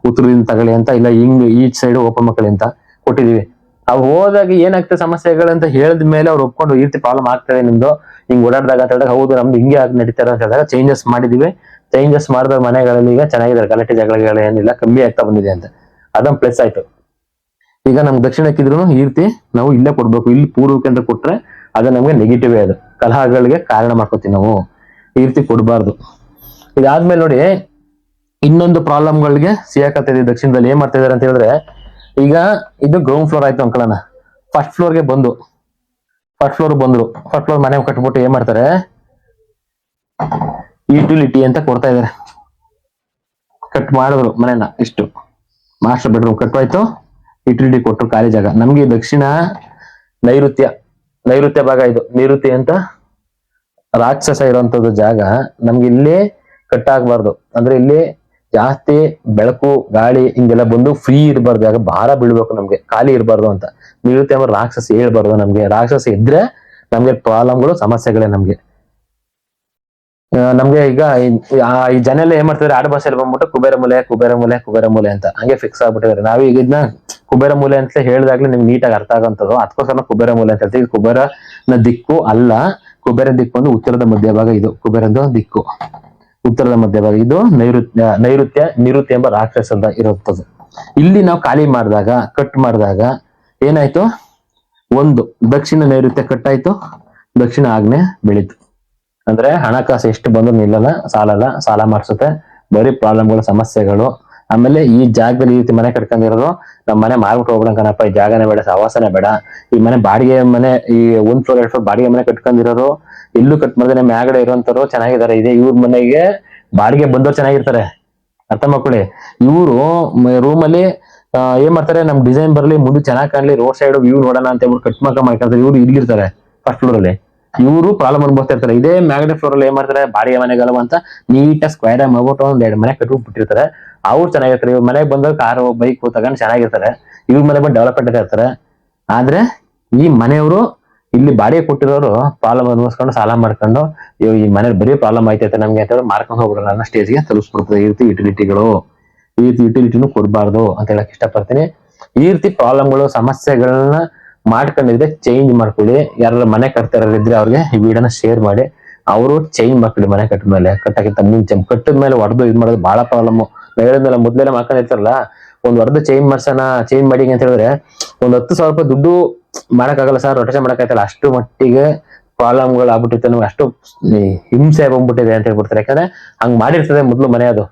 ಉತ್ತರದಿಂದ ತಗೊಳ್ಳಿ ಅಂತ, ಇಲ್ಲ ಹಿಂಗ್ ಈ ಸೈಡ್ ಓಪನ್ ಮಕ್ಕಳಿ ಅಂತ ಕೊಟ್ಟಿದೀವಿ. ಅವ್ ಹೋದಾಗ ಏನಾಗ್ತದೆ ಸಮಸ್ಯೆಗಳಂತ ಹೇಳಿದ ಮೇಲೆ ಅವ್ರು ಒಪ್ಕೊಂಡು ಈ ರೀತಿ ಪ್ರಾಬ್ಲಮ್ ಆಗ್ತದೆ ನಿಮ್ದು ಹಿಂಗ್ ಓಡಾಡಿದಾಗ ಅಂತ ಹೇಳಿದಾಗ, ಹೌದು ನಮ್ದು ಹಿಂಗೆ ನಡೀತಾರೆ ಅಂತ ಹೇಳಿದಾಗ ಚೇಂಜಸ್ ಮಾಡಿದೀವಿ. ಚೇಂಜಸ್ ಮಾಡಿದ ಮನೆಗಳಲ್ಲಿ ಈಗ ಚೆನ್ನಾಗಿದ್ದಾರೆ, ಗಲಾಟೆ ಜಗಳಗಳು ಏನಿಲ್ಲ, ಕಮ್ಮಿ ಆಗ್ತಾ ಬಂದಿದೆ ಅಂತ. ಅದೊಂದು ಪ್ಲಸ್ ಆಯ್ತು. ಈಗ ನಮ್ಗೆ ದಕ್ಷಿಣಕ್ಕಿದ್ರು ಈ ರೀತಿ ನಾವು ಇಲ್ಲೇ ಕೊಡ್ಬೇಕು. ಇಲ್ಲಿ ಪೂರ್ವಕ್ಕೆ ಅಂತ ಕೊಟ್ರೆ ಅದು ನಮ್ಗೆ ನೆಗೆಟಿವ್ ಅದು, ಕಲಹಗಳಿಗೆ ಕಾರಣ ಮಾಡ್ಕೋತೀವಿ ನಾವು. ಈ ರೀತಿ ಕೊಡಬಾರ್ದು. ಇದಾದ್ಮೇಲೆ ನೋಡಿ, ಇನ್ನೊಂದು ಪ್ರಾಬ್ಲಮ್ಗಳಿಗೆ ಸಿಗಾಕತ್ತಿದೆ ದಕ್ಷಿಣದಲ್ಲಿ. ಏನ್ ಮಾಡ್ತಾ ಇದಾರೆ ಅಂತ ಹೇಳಿದ್ರೆ, ಈಗ ಇದು ಗ್ರೌಂಡ್ ಫ್ಲೋರ್ ಆಯ್ತು ಅನ್ಕೊಳ್ಳೋಣ. ಫಸ್ಟ್ ಫ್ಲೋರ್ ಬಂದ್ರು. ಫಸ್ಟ್ ಫ್ಲೋರ್ ಮನೆ ಕಟ್ಬಿಟ್ಟು ಏನ್ ಮಾಡ್ತಾರೆ, ಯುಟಿಲಿಟಿ ಅಂತ ಕೊಡ್ತಾ ಇದಾರೆ. ಕಟ್ ಮಾಡಿದ್ರು ಮನೆನ, ಇಷ್ಟು ಮಾಸ್ಟರ್ ಬೆಡ್ರೂಮ್ ಕಟ್ಟೋಯ್ತು, ಯುಟಿಲಿಟಿ ಕೊಟ್ಟರು, ಖಾಲಿ ಜಾಗ. ನಮ್ಗೆ ದಕ್ಷಿಣ ನೈಋತ್ಯ ಭಾಗ, ಇದು ನಿವೃತ್ತಿ ಅಂತ ರಾಕ್ಷಸ ಇರುವಂತದ್ದು ಜಾಗ. ನಮ್ಗೆ ಇಲ್ಲಿ ಕಟ್ಟಾಗಬಾರ್ದು. ಅಂದ್ರೆ ಇಲ್ಲಿ ಜಾಸ್ತಿ ಬೆಳಕು ಗಾಳಿ ಹಿಂಗೆಲ್ಲ ಬಂದು ಫ್ರೀ ಇರಬಾರ್ದು, ಜಾಗ ಭಾರ ಬೀಳ್ಬೇಕು ನಮ್ಗೆ, ಖಾಲಿ ಇರಬಾರ್ದು ಅಂತ. ನಿವೃತ್ತಿ ಅಂದ್ರೆ ರಾಕ್ಷಸ ಹೇಳ್ಬಾರ್ದು ನಮ್ಗೆ. ರಾಕ್ಷಸ ಇದ್ರೆ ನಮ್ಗೆ ಪ್ರಾಬ್ಲಮ್ಗಳು, ಸಮಸ್ಯೆಗಳೇ ನಮ್ಗೆ. ಈಗ ಈ ಜನ ಎಲ್ಲ ಏನ್ ಮಾಡ್ತಾರೆ, ಆಡು ಭಾಷೆಯಲ್ಲಿ ಬಂದ್ಬಿಟ್ಟು ಕುಬೇರ ಮೂಲೆ ಅಂತ ಹಂಗೆ ಫಿಕ್ಸ್ ಆಗ್ಬಿಟ್ಟಿದ್ದಾರೆ. ನಾವೀಗ ಇದನ್ನ ಕುಬೇರ ಮೂಲೆ ಅಂತ ಹೇಳಿದಾಗ್ಲೇ ನಿಮ್ಗೆ ನೀಟಾಗಿ ಅರ್ಥ ಆಗಂತದ್ದು. ಅದಕ್ಕೋಸ್ಕರ ಕುಬೇರ ಮೂಲೆ ಅಂತ ಹೇಳ್ತೀವಿ. ಕುಬೇರನ ದಿಕ್ಕು ಅಲ್ಲ, ಕುಬೇರ ದಿಕ್ಕು ಒಂದು ಉತ್ತರದ ಮಧ್ಯಭಾಗ. ಇದು ಕುಬೇರದ ದಿಕ್ಕು ಉತ್ತರದ ಮಧ್ಯಭಾಗ. ಇದು ನಿವೃತ್ತಿ ಎಂಬ ರಾಕ್ಷಸದ ಇರುತ್ತದೆ. ಇಲ್ಲಿ ನಾವು ಖಾಲಿ ಮಾಡಿದಾಗ, ಕಟ್ ಮಾಡಿದಾಗ ಏನಾಯ್ತು, ಒಂದು ದಕ್ಷಿಣ ನೈಋತ್ಯ ಕಟ್ಟಾಯ್ತು, ದಕ್ಷಿಣ ಆಗ್ನೇಯ ಬೆಳೀತು. ಅಂದ್ರೆ ಹಣಕಾಸು ಎಷ್ಟು ಬಂದ್ರು ನಿಲ್ಲಲ್ಲ, ಸಾಲ ಮಾಡಿಸುತ್ತೆ, ಬರೀ ಪ್ರಾಬ್ಲಮ್ಗಳು, ಸಮಸ್ಯೆಗಳು. ಆಮೇಲೆ ಈ ಜಾಗದಲ್ಲಿ ಈ ರೀತಿ ಮನೆ ಕಟ್ಕೊಂಡಿರೋರು, ನಮ್ಮ ಮನೆ ಮಾರ್ಬಿಟ್ಟು ಹೋಗ್ಬಿಡ ಕಣಪ್ಪ, ಈ ಜಾಗನೇ ಬೇಡ, ಸವಾಸನೆ ಬೇಡ. ಈ ಮನೆ ಬಾಡಿಗೆ ಮನೆ, ಈ 1 ಫ್ಲೋರ್ 2 ಫ್ಲೋರ್ ಬಾಡಿಗೆ ಮನೆ ಕಟ್ಕೊಂಡಿರೋರು, ಇಲ್ಲೂ ಕಟ್ ಮಾಡಿದ್ರೆ ಮ್ಯಾಗಡೆ ಇರೋಂಥವ್ರು ಚೆನ್ನಾಗಿದ್ದಾರೆ. ಇದೇ ಇವ್ರ ಮನೆಗೆ ಬಾಡಿಗೆ ಬಂದವ್ರು ಚೆನ್ನಾಗಿರ್ತಾರೆ, ಅರ್ಥ ಮಾಡ್ಕೊಳ್ಳಿ. ಇವರು ರೂಮಲ್ಲಿ ಏನ್ ಮಾಡ್ತಾರೆ, ನಮ್ ಡಿಸೈನ್ ಬರ್ಲಿ, ಮುಂದೆ ಚೆನ್ನಾಗಿ ಕಾಣ್ಲಿ, ರೋಡ್ ಸೈಡ್ ವ್ಯೂ ನೋಡೋಣ ಅಂತ ಹೇಳ್ಬಿಟ್ಟು ಕಟ್ ಮಾಡ್ಕೊಂತಾರೆ. ಇವ್ರು ಇಲ್ಲಿರ್ತಾರೆ ಫಸ್ಟ್ ಫ್ಲೋರ್ ಅಲ್ಲಿ, ಇವರು ಪ್ರಾಬ್ಲಮ್ ಅನ್ಬೋತಾ ಇರ್ತಾರೆ. ಇದೇ ಮ್ಯಾಗಡೆ ಫ್ಲೋರ್ ಅಲ್ಲಿ ಏನ್ ಮಾಡ್ತಾರೆ, ಬಾಡಿಗೆ ಮನೆಗಲ್ವ ಅಂತ ನೀಟಾಗಿ ಸ್ಕ್ವೇರ್ ಆಗಿ ಮಾಡ್ಬಿಟ್ಟು 1-2 ಮನೆ ಕಟ್ಬಿಟ್ಟು ಬಿಟ್ಟಿರ್ತಾರೆ. ಅವ್ರು ಚೆನ್ನಾಗಿರ್ತಾರೆ. ಇವ್ರ ಮನೆಗೆ ಬಂದಾಗ ಕಾರು ಬೈಕ್ ತಗೊಂಡು ಚೆನ್ನಾಗಿರ್ತಾರೆ. ಇವ್ರ ಮನೆ ಬಂದು ಡೆವಲಪ್ಮೆಂಟ್ ಇರ್ತಾರೆ. ಆದ್ರೆ ಈ ಮನೆಯವರು ಇಲ್ಲಿ ಬಾಡಿಗೆ ಕೊಟ್ಟಿರೋರು ಪ್ರಾಬ್ಲಮ್ ಅನ್ಭವಿಸ್ಕೊಂಡು ಸಾಲ ಮಾಡ್ಕೊಂಡು, ಈ ಮನೇಲಿ ಬರೀ ಪ್ರಾಬ್ಲಮ್ ಆಯ್ತೈತೆ ನಮ್ಗೆ ಅಂತ ಹೇಳಿ ಮಾರ್ಕೊಂಡು ಹೋಗ್ಬಿಡೋಣ ಅನ್ನೋ ಸ್ಟೇಜ್ಗೆ ತಲುಪಿಸ್ಬಿಡ್ತದೆ. ಈ ರೀತಿ ಯುಟಿಲಿಟಿನೂ ಕೊಡಬಾರ್ದು ಅಂತ ಹೇಳಕ್ ಇಷ್ಟಪಡ್ತೀನಿ. ಈ ರೀತಿ ಪ್ರಾಬ್ಲಮ್ಗಳು, ಸಮಸ್ಯೆಗಳನ್ನ ಮಾಡ್ಕೊಂಡಿದ್ರೆ ಚೇಂಜ್ ಮಾಡ್ಕೊಳ್ಳಿ. ಯಾರು ಮನೆ ಕಟ್ತಾರಿದ್ರೆ ಅವ್ರಿಗೆ ಈ ವಿಡಿಯೋನ ಶೇರ್ ಮಾಡಿ, ಅವರು ಚೇಂಜ್ ಮಾಡ್ಕೊಳ್ಳಿ. ಮನೆ ಕಟ್ಟಕ್ಕಿಂತ ಮುಂಚೆ, ಕಟ್ಟಿದ ಮೇಲೆ ಹೊಡೆದು ಇದು ಮಾಡೋದು ಬಹಳ ಪ್ರಾಬ್ಲಮ್. ಹೇಳಿದ್ಮೇಲೆ ಮೊದ್ಲೆಲ್ಲ ಮಾಡ್ಕೊಂಡಿರ್ತಾರಲ್ಲ, ಒಂದ್ ಹೊಡೆದು ಚೇಂಜ್ ಮಾಡಿ ಅಂತ ಹೇಳಿದ್ರೆ ಒಂದ್ 10,000 ರೂಪಾಯಿ ದುಡ್ಡು ಮಾಡಕ್ಕಾಗಲ್ಲ ಸರ್, ರೊಟೇಷನ್ ಮಾಡಕ್ಕಾಗಲ್ಲ. ಅಷ್ಟು ಮಟ್ಟಿಗೆ ಪ್ರಾಬ್ಲಮ್ಗಳು ಆಗ್ಬಿಟ್ಟಿರ್ತದೆ, ನಮ್ಗೆ ಅಷ್ಟು ಹಿಂಸೆ ಬಂದ್ಬಿಟ್ಟಿದೆ ಅಂತ ಹೇಳ್ಬಿಡ್ತಾರೆ. ಯಾಕಂದ್ರೆ ಹಂಗ್ ಮಾಡಿರ್ತದೆ ಮೊದ್ಲು ಮನೆ. ಅದು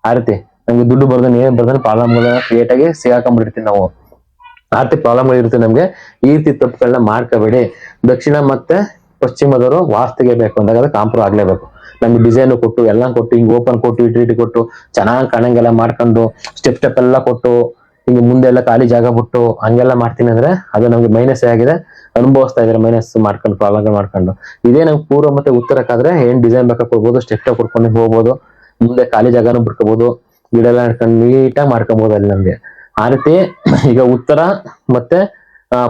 ಆ ರೀತಿ ನಮ್ಗೆ ದುಡ್ಡು ಬರ್ದನ್ ಏನ್ ಬರ್ದನ್ ಪ್ರಾಬ್ಲಮ್ಗಳನ್ನ ಕ್ರಿಯೇಟ್ ಆಗಿ ಸಿಗಾಕೊಂಡ್ಬಿಡ್ತೀವಿ ನಾವು. ಆ ರೀತಿ ಪ್ರಾಬ್ಲಮ್ಗಳು ಇರುತ್ತೆ ನಮ್ಗೆ. ಈ ರೀತಿ ತಪ್ಪುಗಳನ್ನ ಮಾಡ್ಕೋಬೇಡಿ. ದಕ್ಷಿಣ ಮತ್ತೆ ಪಶ್ಚಿಮದವರು ವಾಸ್ತಿಗೆ ಬೇಕು ಅಂದಾಗ ಅದು ಕಾಂಪ್ರೂವ್ ಆಗ್ಲೇಬೇಕು. ನಮ್ಗೆ ಡಿಸೈನ್ ಕೊಟ್ಟು ಎಲ್ಲ ಕೊಟ್ಟು, ಹಿಂಗ್ ಓಪನ್ ಕೊಟ್ಟು, ಯುಟಿಲಿಟಿ ಕೊಟ್ಟು, ಚೆನ್ನಾಗಿ ಕಾಣಂಗೆಲ್ಲ ಮಾಡ್ಕೊಂಡು, ಸ್ಟೆಪ್ ಎಲ್ಲ ಕೊಟ್ಟು, ಹಿಂಗೆ ಮುಂದೆ ಎಲ್ಲ ಖಾಲಿ ಜಾಗ ಬಿಟ್ಟು ಹಂಗೆಲ್ಲ ಮಾಡ್ತೀನಿ ಅಂದ್ರೆ ಅದು ನಮ್ಗೆ ಮೈನಸ್ ಆಗಿದೆ. ಅನುಭವಿಸ್ತಾ ಇದಾರೆ ಮೈನಸ್ ಮಾಡ್ಕೊಂಡು, ಪ್ರಾಬ್ಲಮ್ ಮಾಡ್ಕೊಂಡು. ಇದೇ ನಮ್ಗೆ ಪೂರ್ವ ಮತ್ತೆ ಉತ್ತರಕ್ಕಾದ್ರೆ ಏನ್ ಡಿಸೈನ್ ಬೇಕಾ ಕೊಡ್ಬೋದು, ಸ್ಟೆಪ್ ಕೊಡ್ಕೊಂಡು ಹೋಗ್ಬೋದು, ಮುಂದೆ ಖಾಲಿ ಜಾಗನೂ ಬಿಡ್ಕೋಬಹುದು, ಗಿಡ ಎಲ್ಲ ಹಿಡ್ಕೊಂಡು ನೀಟಾಗಿ ಮಾಡ್ಕೊಬಹುದು ಅಲ್ಲಿ ನಮ್ಗೆ. ಆ ರೀತಿ ಈಗ ಉತ್ತರ ಮತ್ತೆ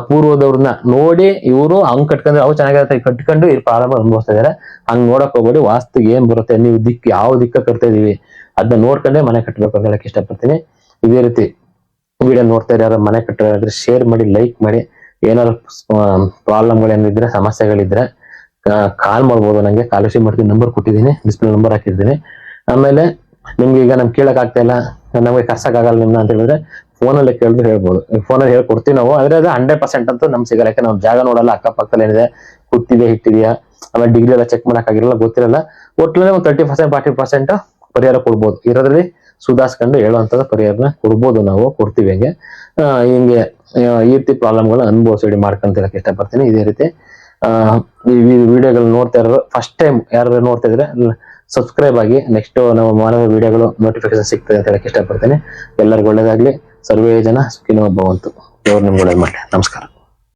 ಪೂರ್ವದವ್ರನ್ನ ನೋಡಿ ಇವರು ಹಂಗ್ ಕಟ್ಕೊಂಡ್ರೆ ಅವು ಚೆನ್ನಾಗಿರುತ್ತೆ, ಕಟ್ಕೊಂಡು ಈ ಪ್ರಾರಂಭ ಅನುಭವಿಸ್ತಾ ಇದಾರೆ. ಹಂಗ್ ನೋಡಕ್ ಹೋಗ್ಬೇಡಿ. ವಾಸ್ತಿಗೆ ಏನ್ ಬರುತ್ತೆ, ನೀವು ಯಾವ ದಿಕ್ಕ ಕಟ್ತಾ ಇದೀವಿ ಅದನ್ನ ನೋಡ್ಕೊಂಡೆ ಮನೆ ಕಟ್ಟಬೇಕು ಅಂತ ಹೇಳಕ್ ಇಷ್ಟಪಡ್ತೀನಿ. ಇದೇ ರೀತಿ ವಿಡಿಯೋ ನೋಡ್ತಾ ಇರೋ ಮನೆ ಕಟ್ಟೋದ್ರೆ ಶೇರ್ ಮಾಡಿ, ಲೈಕ್ ಮಾಡಿ. ಏನಾದ್ರು ಪ್ರಾಬ್ಲಮ್ಗಳೇನಿದ್ರೆ, ಸಮಸ್ಯೆಗಳಿದ್ರೆ ಕಾಲ್ ಮಾಡ್ಬೋದು ನಂಗೆ. ಕಾಲ್ ರಿಸೀವ್ ಮಾಡ್ತೀನಿ, ನಂಬರ್ ಕೊಟ್ಟಿದ್ದೀನಿ, ಡಿಸ್ಪ್ಲೇ ನಂಬರ್ ಹಾಕಿದ್ದೀನಿ. ಆಮೇಲೆ ನಿಮ್ಗೆ ಈಗ ನಮ್ಗೆ ಕೇಳಕ್ ಆಗ್ತಾ ಇಲ್ಲ, ನಮ್ಗೆ ಕರ್ಸಕ್ ಆಗಲ್ಲ ನಿಮ್ನ ಅಂತ ಹೇಳಿದ್ರೆ ಫೋನಲ್ಲಿ ಕೇಳಿದ್ರೆ ಹೇಳ್ಬೋದು. ಫೋನಲ್ಲಿ ಹೇಳ್ಕೊಡ್ತೀವಿ ನಾವು. ಆದ್ರೆ ಅದು 100% ಅಂತೂ ನಮ್ಗೆ ಸಿಗಲ್ಲ. ಯಾಕೆ ನಾವು ಜಾಗ ನೋಡಲ್ಲ, ಅಕ್ಕಪಕ್ಕದಲ್ಲಿ ಏನಿದೆ, ಹುಟ್ಟಿದೆ ಹಿಟ್ಟಿದೆಯಾ, ಆಮೇಲೆ ಡಿಗ್ರಿ ಎಲ್ಲ ಚೆಕ್ ಮಾಡಕ್ ಆಗಿರಲ್ಲ, ಗೊತ್ತಿರಲ್ಲ. ಒಟ್ಟಿನಲ್ಲಿ ಒಂದು 30% 40% ಪರಿಹಾರ ಕೊಡ್ಬೋದು. ಇರೋದ್ರಲ್ಲಿ ಸುಧಾರಿಸ್ಕೊಂಡು ಹೇಳುವಂತದ್ದು ಪರಿಹಾರನ ಕೊಡ್ಬೋದು, ನಾವು ಕೊಡ್ತೀವಿ. ಹಿಂಗೆ ಈ ರೀತಿ ಪ್ರಾಬ್ಲಮ್ಗಳನ್ನ ಅನುಭವಿಸಿ ಮಾಡ್ಕೊಂತ ಹೇಳಕ್ ಇಷ್ಟಪಡ್ತೀನಿ. ಇದೇ ರೀತಿ ಈ ವಿಡಿಯೋಗಳು ನೋಡ್ತಾ ಇರೋರು ಫಸ್ಟ್ ಟೈಮ್ ಯಾರು ನೋಡ್ತಾ ಇದ್ರೆ ಸಬ್ಸ್ಕ್ರೈಬ್ ಆಗಿ. ನೆಕ್ಸ್ಟ್ ನಾವು ಮಾಡೋ ವಿಡಿಯೋಗಳು ನೋಟಿಫಿಕೇಶನ್ ಸಿಗ್ತದೆ ಅಂತ ಹೇಳಕ್ ಇಷ್ಟಪಡ್ತೀನಿ. ಎಲ್ಲರಿಗೂ ಒಳ್ಳೇದಾಗ್ಲಿ. ಸರ್ವೇ ಜನ ಸುಖಿನೋ ಭವಂತು. ದೇವ್ರು ನಿಮ್ಗೆ ಒಳ್ಳೇದ್ ಮಾಡಿ. ನಮಸ್ಕಾರ.